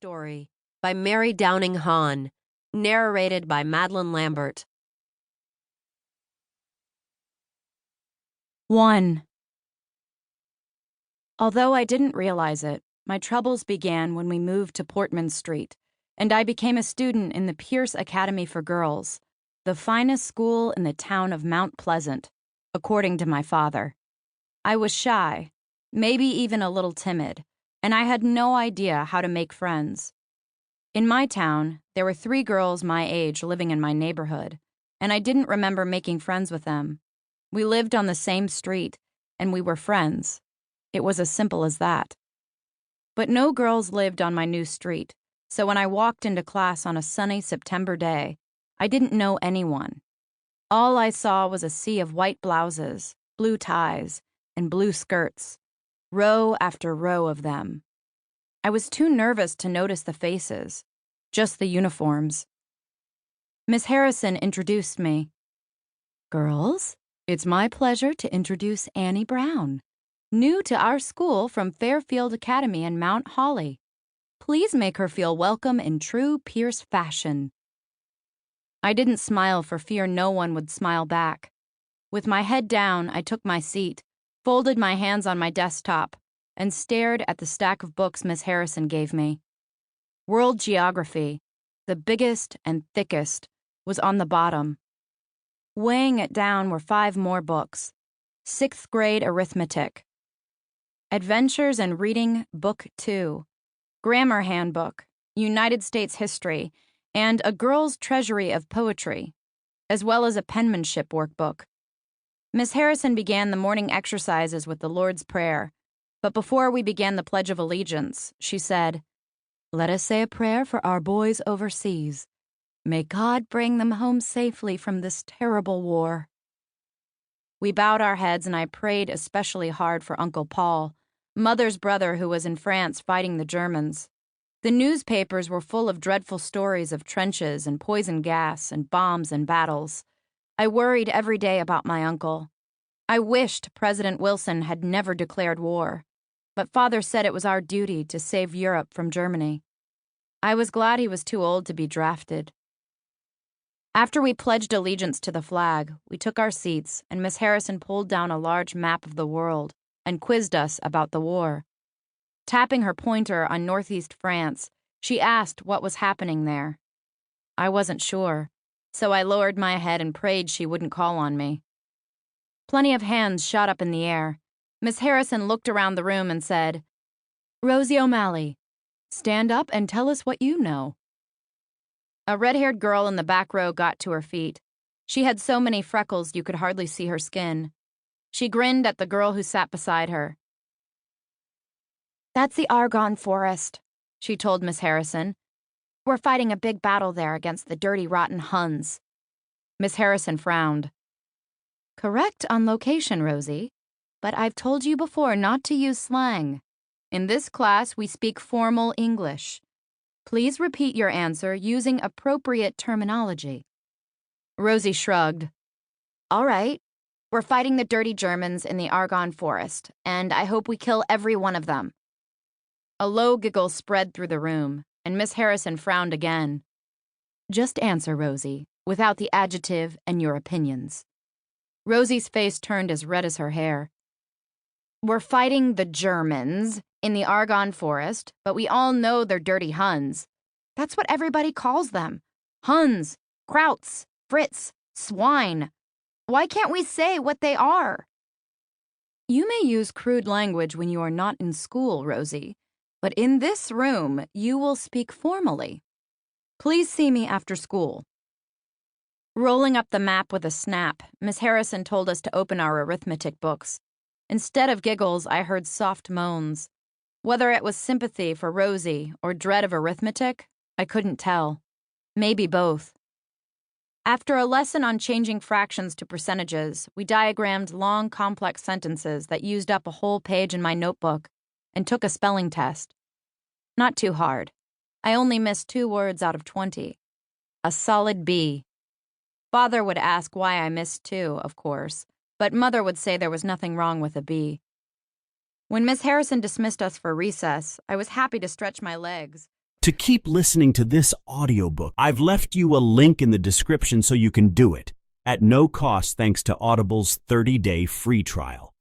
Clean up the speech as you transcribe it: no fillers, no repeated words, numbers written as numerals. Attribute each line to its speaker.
Speaker 1: Story by Mary Downing Hahn, narrated by Madeline Lambert.
Speaker 2: 1. Although I didn't realize it, my troubles began when we moved to Portman Street, and I became a student in the Pierce Academy for Girls, the finest school in the town of Mount Pleasant, according to my father. I was shy, maybe even a little timid, and I had no idea how to make friends. In my town, there were 3 girls my age living in my neighborhood, and I didn't remember making friends with them. We lived on the same street, and we were friends. It was as simple as that. But no girls lived on my new street, so when I walked into class on a sunny September day, I didn't know anyone. All I saw was a sea of white blouses, blue ties, and blue skirts, row after row of them. I was too nervous to notice the faces, just the uniforms. Miss Harrison introduced me. "Girls, it's my pleasure to introduce Annie Brown, new to our school from Fairfield Academy in Mount Holly. Please make her feel welcome in true Pierce fashion." I didn't smile for fear no one would smile back. With my head down, I took my seat, folded my hands on my desktop, and stared at the stack of books Miss Harrison gave me. World Geography, the biggest and thickest, was on the bottom. Weighing it down were 5 more books. 6th grade arithmetic, Adventures in Reading, Book 2, Grammar Handbook, United States History, and a Girl's Treasury of Poetry, as well as a penmanship workbook. Miss Harrison began the morning exercises with the Lord's Prayer, but before we began the Pledge of Allegiance, she said, "Let us say a prayer for our boys overseas. May God bring them home safely from this terrible war." We bowed our heads and I prayed especially hard for Uncle Paul, Mother's brother who was in France fighting the Germans. The newspapers were full of dreadful stories of trenches and poison gas and bombs and battles. I worried every day about my uncle. I wished President Wilson had never declared war, but Father said it was our duty to save Europe from Germany. I was glad he was too old to be drafted. After we pledged allegiance to the flag, we took our seats and Miss Harrison pulled down a large map of the world and quizzed us about the war. Tapping her pointer on northeast France, she asked what was happening there. I wasn't sure, so I lowered my head and prayed she wouldn't call on me. Plenty of hands shot up in the air. Miss Harrison looked around the room and said, "Rosie O'Malley, stand up and tell us what you know." A red-haired girl in the back row got to her feet. She had so many freckles you could hardly see her skin. She grinned at the girl who sat beside her. "That's the Argonne Forest," she told Miss Harrison. "We're fighting a big battle there against the dirty, rotten Huns." Miss Harrison frowned. "Correct on location, Rosie, but I've told you before not to use slang. In this class, we speak formal English. Please repeat your answer using appropriate terminology." Rosie shrugged. "All right. We're fighting the dirty Germans in the Argonne Forest, and I hope we kill every one of them." A low giggle spread through the room, and Miss Harrison frowned again. "Just answer, Rosie, without the adjective and your opinions." Rosie's face turned as red as her hair. "We're fighting the Germans in the Argonne Forest, but we all know they're dirty Huns. That's what everybody calls them. Huns, Krauts, Fritz, swine. Why can't we say what they are?" "You may use crude language when you are not in school, Rosie, but in this room you will speak formally. Please see me after school." Rolling up the map with a snap, Miss Harrison told us to open our arithmetic books. Instead of giggles, I heard soft moans. Whether it was sympathy for Rosie or dread of arithmetic, I couldn't tell. Maybe both. After a lesson on changing fractions to percentages, we diagrammed long, complex sentences that used up a whole page in my notebook and took a spelling test. Not too hard. I only missed 2 words out of 20. A solid B. Father would ask why I missed 2, of course, but Mother would say there was nothing wrong with a B. When Miss Harrison dismissed us for recess, I was happy to stretch my legs,
Speaker 3: To keep listening to this audiobook, I've left you a link in the description so you can do it, at no cost thanks to Audible's 30-day free trial.